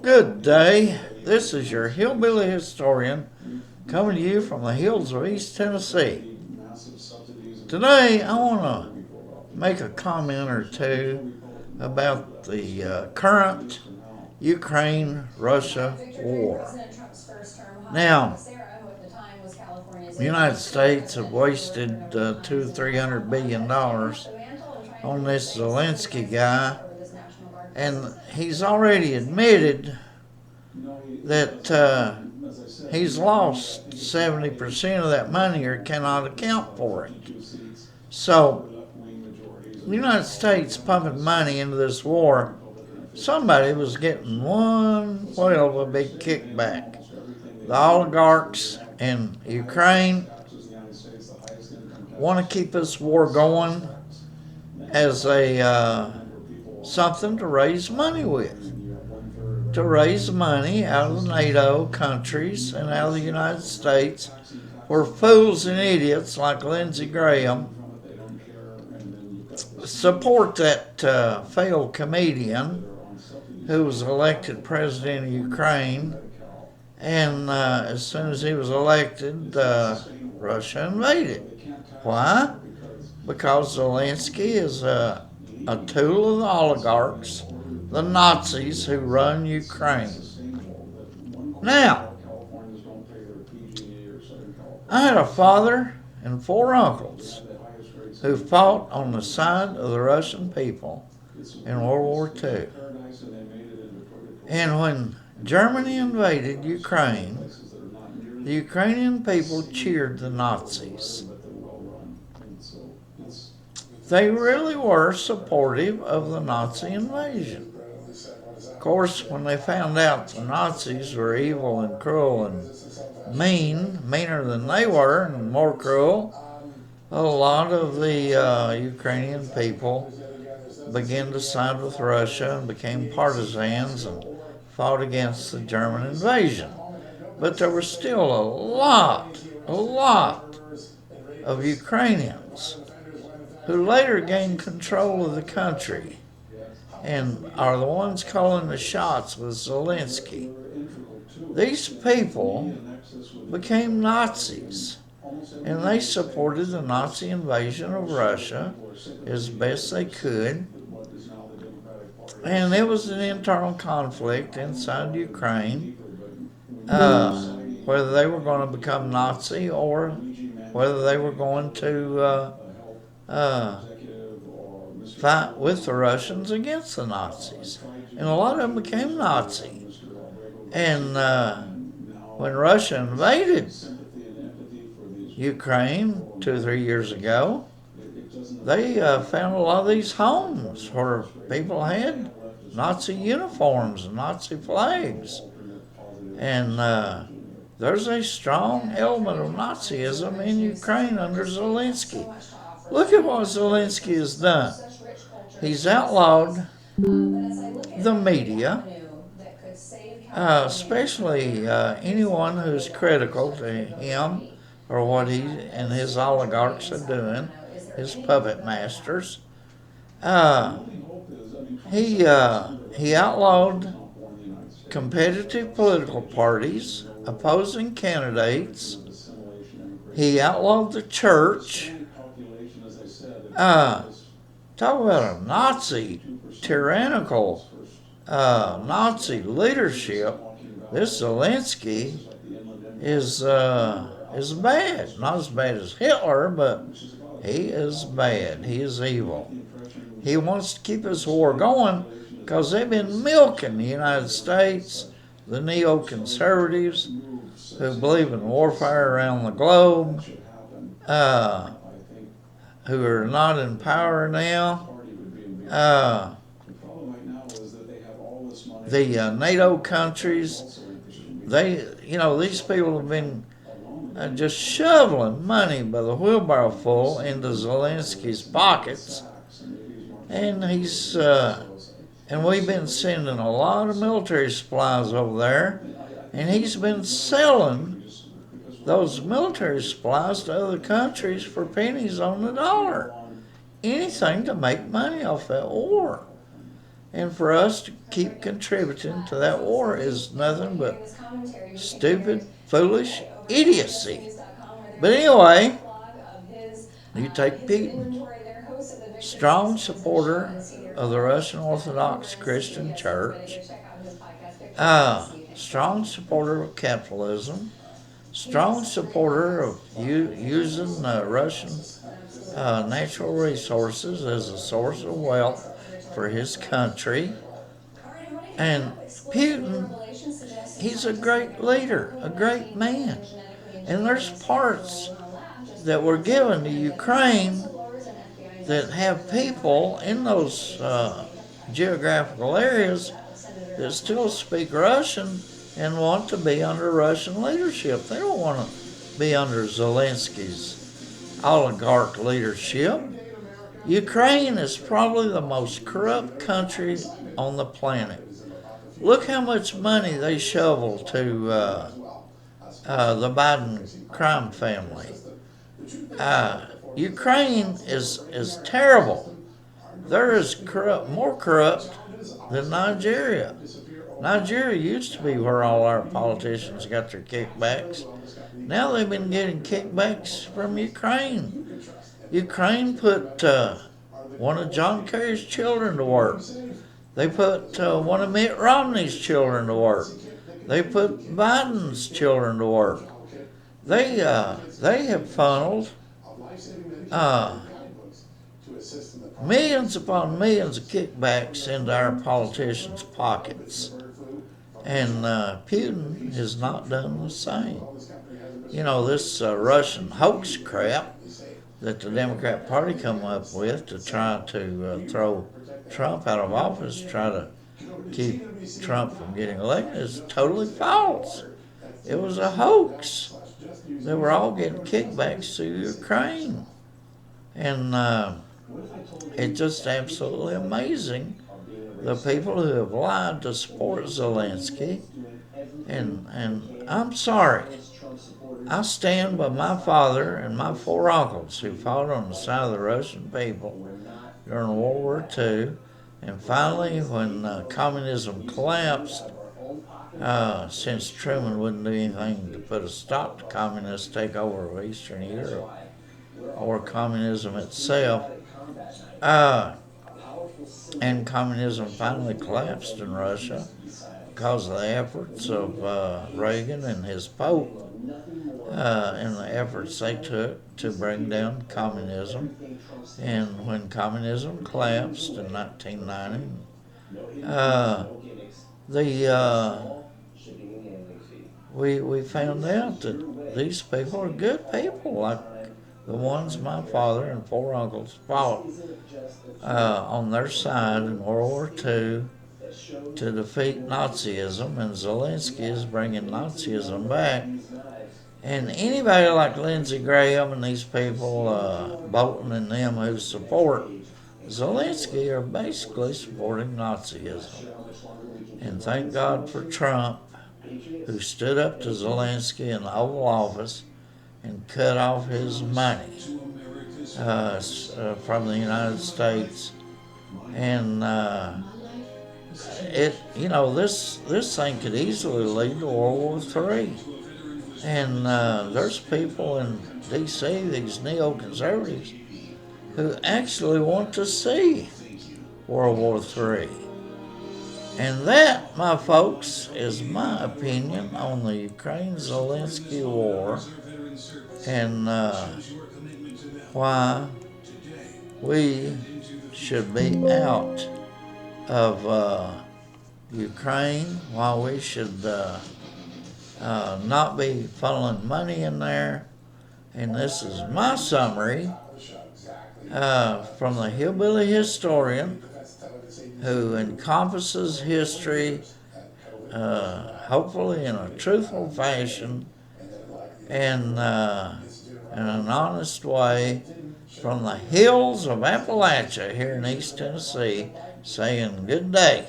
Good day. This is your hillbilly historian coming to you from the hills of East Tennessee. Today, I want to make a comment or two about the current Ukraine-Russia war. Now, the United States have wasted $200-300 billion on this Zelensky guy, and he's already admitted that he's lost 70% of that money or cannot account for it. So, the United States pumping money into this war, somebody was getting one whale of a big kickback. The oligarchs in Ukraine want to keep this war going as a something to raise money with, to raise money out of the NATO countries and out of the United States, where fools and idiots like Lindsey Graham support that failed comedian who was elected president of Ukraine, and as soon as he was elected, Russia invaded. Why? Because Zelensky is a tool of the oligarchs, the Nazis who run Ukraine. Now, I had a father and 4 uncles who fought on the side of the Russian people in World War II. And when Germany invaded Ukraine, the Ukrainian people cheered the Nazis. They really were supportive of the Nazi invasion. Of course, when they found out the Nazis were evil and cruel and meaner than they were and more cruel, a lot of the Ukrainian people began to side with Russia and became partisans and fought against the German invasion. But there were still a lot of Ukrainians who later gained control of the country and are the ones calling the shots with Zelensky. These people became Nazis, and they supported the Nazi invasion of Russia as best they could. And it was an internal conflict inside Ukraine, whether they were going to become Nazi or whether they were going to fight with the Russians against the Nazis. And a lot of them became Nazi. And when Russia invaded Ukraine 2 or 3 years ago, they found a lot of these homes where people had Nazi uniforms and Nazi flags. And there's a strong element of Nazism in Ukraine under Zelensky. Look at what Zelensky has done. He's outlawed the media, especially anyone who's critical to him or what he and his oligarchs are doing, his puppet masters. He outlawed competitive political parties, opposing candidates. He outlawed the church. Talk about a Nazi, tyrannical Nazi leadership. This Zelensky is bad. Not as bad as Hitler, but he is bad. He is evil. He wants to keep this war going because they've been milking the United States, the neoconservatives who believe in warfare around the globe, who are not in power now. The NATO countries, these people have been just shoveling money by the wheelbarrow full into Zelensky's pockets, and and we've been sending a lot of military supplies over there, and he's been selling those military supplies to other countries for pennies on the dollar. Anything to make money off that war. And for us to keep contributing to that war is nothing but stupid, foolish idiocy. But anyway, you take Putin, strong supporter of the Russian Orthodox Christian Church, strong supporter of capitalism, strong supporter of using Russian natural resources as a source of wealth for his country. And Putin, he's a great leader, a great man. And there's parts that were given to Ukraine that have people in those geographical areas that still speak Russian and want to be under Russian leadership. They don't want to be under Zelensky's oligarch leadership. Ukraine is probably the most corrupt country on the planet. Look how much money they shovel to the Biden crime family. Ukraine is terrible. They're as more corrupt than Nigeria. Nigeria used to be where all our politicians got their kickbacks. Now they've been getting kickbacks from Ukraine. Ukraine put one of John Kerry's children to work. They put one of Mitt Romney's children to work. They put Biden's children to work. They have funneled millions upon millions of kickbacks into our politicians' pockets. And Putin has not done the same. You know, this Russian hoax crap that the Democrat Party come up with to try to throw Trump out of office, try to keep Trump from getting elected, is totally false. It was a hoax. They were all getting kickbacks to Ukraine. And it's just absolutely amazing, the people who have lied to support Zelensky. And I'm sorry. I stand by my father and my four uncles who fought on the side of the Russian people during World War II. And finally, when communism collapsed, since Truman wouldn't do anything to put a stop to communist takeover of Eastern Europe or communism itself, and communism finally collapsed in Russia because of the efforts of Reagan and his Pope, and the efforts they took to bring down communism. And when communism collapsed in 1990, we found out that these people are good people, like the ones my father and four uncles fought on their side in World War II to defeat Nazism, and Zelensky is bringing Nazism back. And anybody like Lindsey Graham and these people, Bolton and them, who support Zelensky are basically supporting Nazism. And thank God for Trump, who stood up to Zelensky in the Oval Office and cut off his money from the United States. And this thing could easily lead to World War III. And there's people in D.C., these neoconservatives, who actually want to see World War III. And that, my folks, is my opinion on the Ukraine-Zelensky war, and why we should be out of Ukraine, why we should not be funneling money in there. And this is my summary from the hillbilly historian, who encompasses history hopefully in a truthful fashion and in an honest way, from the hills of Appalachia here in East Tennessee, saying good day.